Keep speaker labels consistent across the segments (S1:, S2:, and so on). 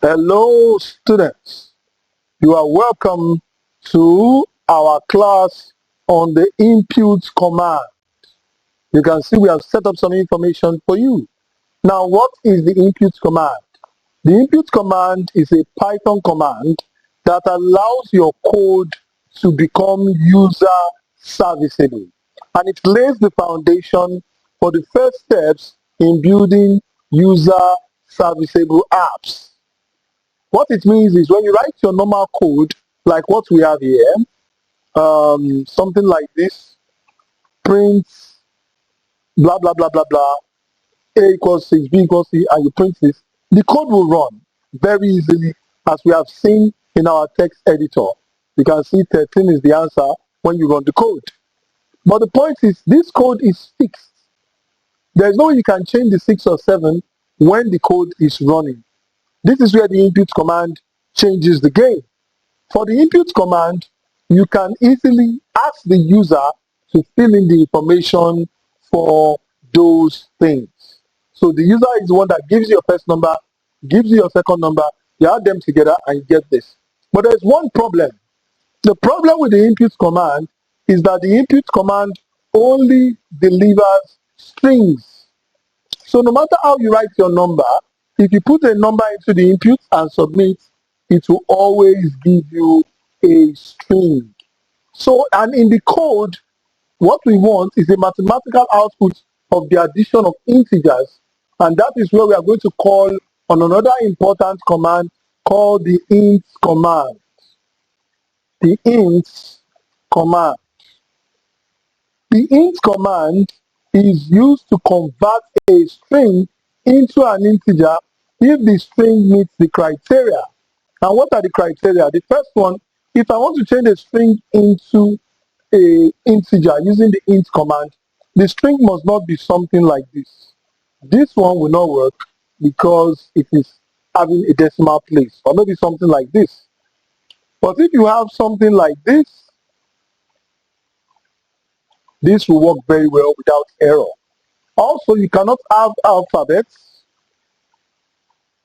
S1: Hello, students. You are welcome to our class on the input command. You can see we have set up some information for you. Now, what is the input command? The input command is a Python command that allows your code to become user serviceable. And it lays the foundation for the first steps in building user serviceable apps. What it means is when you write your normal code, like what we have here, something like this, print blah, blah, blah, blah, blah, A equals 6, B equals C, and you print this, the code will run very easily as we have seen in our text editor. You can see 13 is the answer when you run the code. But the point is, this code is fixed. There's no way you can change the 6 or 7 when the code is running. This is where the input command changes the game. For the input command, you can easily ask the user to fill in the information for those things. So the user is the one that gives you your first number, gives you your second number, you add them together and you get this. But there's one problem. The problem with the input command is that the input command only delivers strings. So no matter how you write your number, if you put a number into the input and submit, it will always give you a string. So, and in the code, what we want is a mathematical output of the addition of integers, and that is where we are going to call on another important command called the int command. The int command. The int command is used to convert a string into an integer if the string meets the criteria. And what are the criteria? The first one, if I want to change a string into an integer using the int command, the string must not be something like this. This one will not work because it is having a decimal place, or maybe something like this. But if you have something like this, this will work very well without error. Also, you cannot have alphabets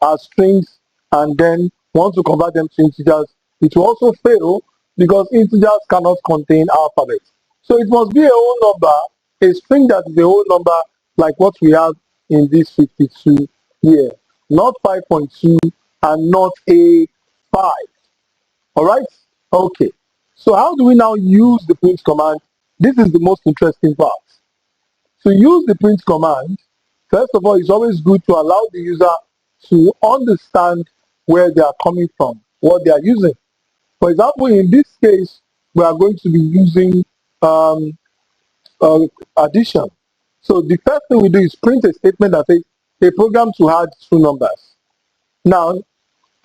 S1: as strings and then want to convert them to integers. It will also fail because integers cannot contain alphabets. So it must be a whole number, a string that is a whole number like what we have in this 52 here. Not 5.2 and not a 5. Alright? Okay. So how do we now use the print command? This is the most interesting part. To use the print command, first of all, it's always good to allow the user to understand where they are coming from, what they are using. For example, in this case, we are going to be using addition. So the first thing we do is print a statement that says a program to add two numbers. Now,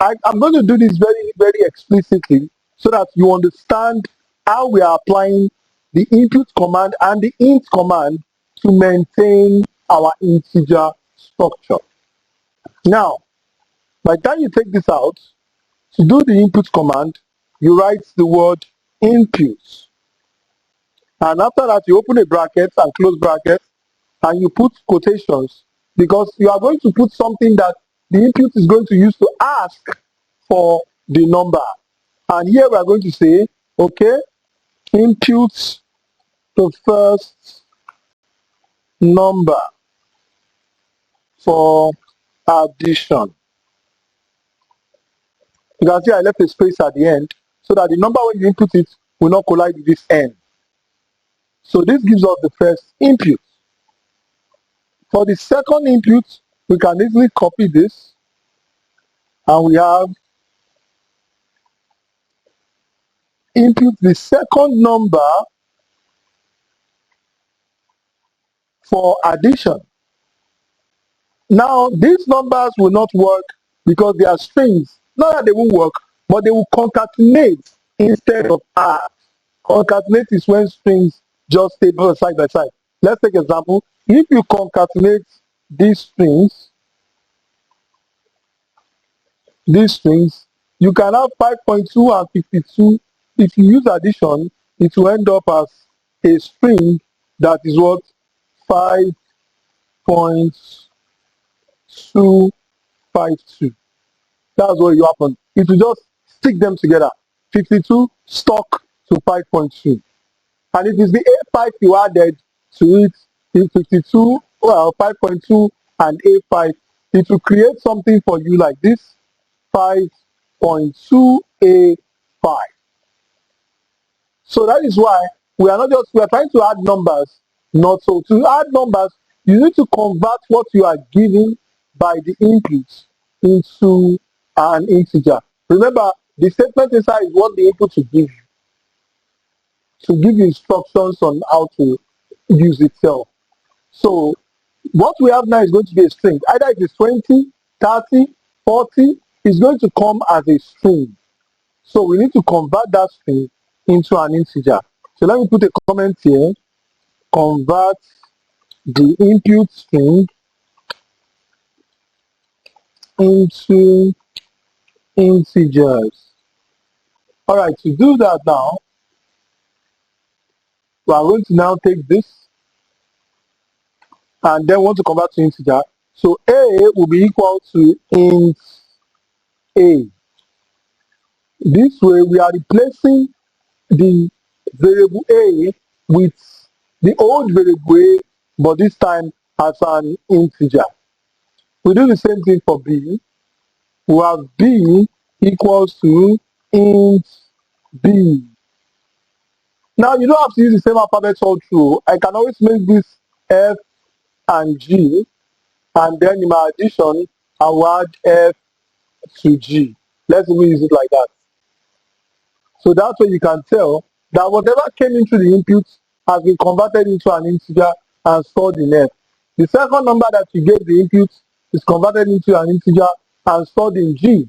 S1: I'm going to do this very, very explicitly so that you understand how we are applying the input command and the int command to maintain our integer structure. Now, by the time you take this out, to do the input command, you write the word input. And after that, you open a bracket and close bracket, and you put quotations, because you are going to put something that the input is going to use to ask for the number. And here we are going to say, okay, input the first number for addition. You can see I left a space at the end so that the number when you input it will not collide with this n. So this gives us the first input. For the second input, we can easily copy this, and we have input the second number for addition. Now, these numbers will not work because they are strings. Not that they won't work, but they will concatenate instead of add. Concatenate is when strings just stay side by side. Let's take an example. If you concatenate these strings, you can have 5.2 and 52. If you use addition, it will end up as a string that is what? 5.252. That's what will happen. It will just stick them together. 52 stuck to 5.2. And if it's the A5 you added to it, in 52, well, 5.2 and A5, it will create something for you like this, 5.2A5. So that is why we are trying to add numbers, not so. To add numbers, you need to convert what you are given by the input into an integer. Remember, the statement inside is what the input will give you, to give you instructions on how to use itself. So what we have now is going to be a string. Either it is 20, 30, 40, it's going to come as a string. So we need to convert that string into an integer. So let me put a comment here. Convert the input string into integers. All right, to do that now, we are going to now take this and then want to convert to integer. So a will be equal to int a. This way we are replacing the variable a with the old variable a, but this time as an integer. We do the same thing for b. We have b equals to int b. Now you don't have to use the same alphabet all through. I can always make this f and g, and then in my addition I will add f to g. Let's even use it like that. So that's where you can tell that whatever came into the input has been converted into an integer and stored in f. The second number that you gave the input is converted into an integer and stored in g.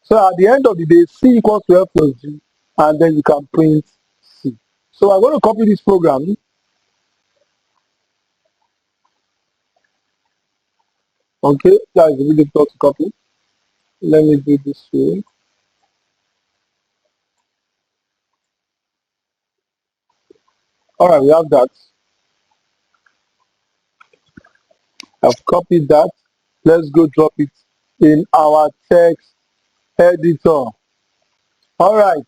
S1: So at the end of the day, c equals to f plus g, and then you can print c. So I'm going to copy this program. Okay, that is really difficult to copy. Let me do this way. All right, we have that. I've copied that. Let's go drop it in our text editor. All right,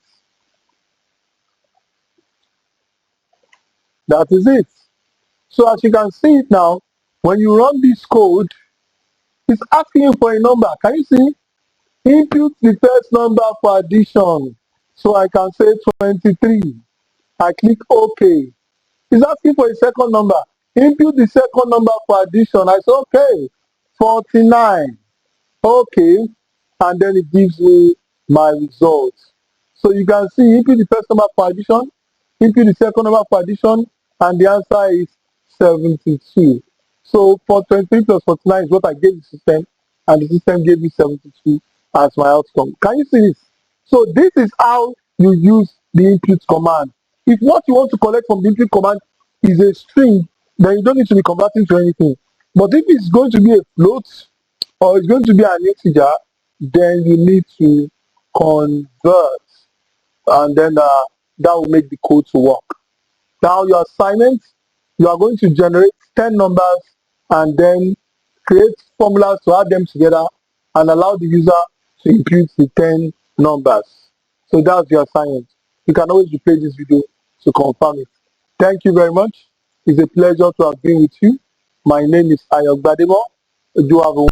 S1: that is it. So as you can see it now, when you run this code, it's asking you for a number. Can you see? Input the first number for addition. So I can say 23. I click OK. It's asking for a second number. Input the second number for addition. I say okay, 49. Okay, and then it gives me my results. So you can see input the first number for addition, input the second number for addition, and the answer is 72. So for 23 plus 49 is what I gave the system, and the system gave me 72 as my outcome. Can you see this? So this is how you use the input command. If what you want to collect from the input command is a string, then you don't need to be converting to anything. But if it's going to be a float or it's going to be an integer, then you need to convert, and then that will make the code to work. Now your assignment, you are going to generate 10 numbers and then create formulas to add them together and allow the user to input the 10 numbers. So that's your assignment. You can always replay this video to confirm it. Thank you very much. It's a pleasure to have been with you. My name is Ayo Gbadebo. Do have a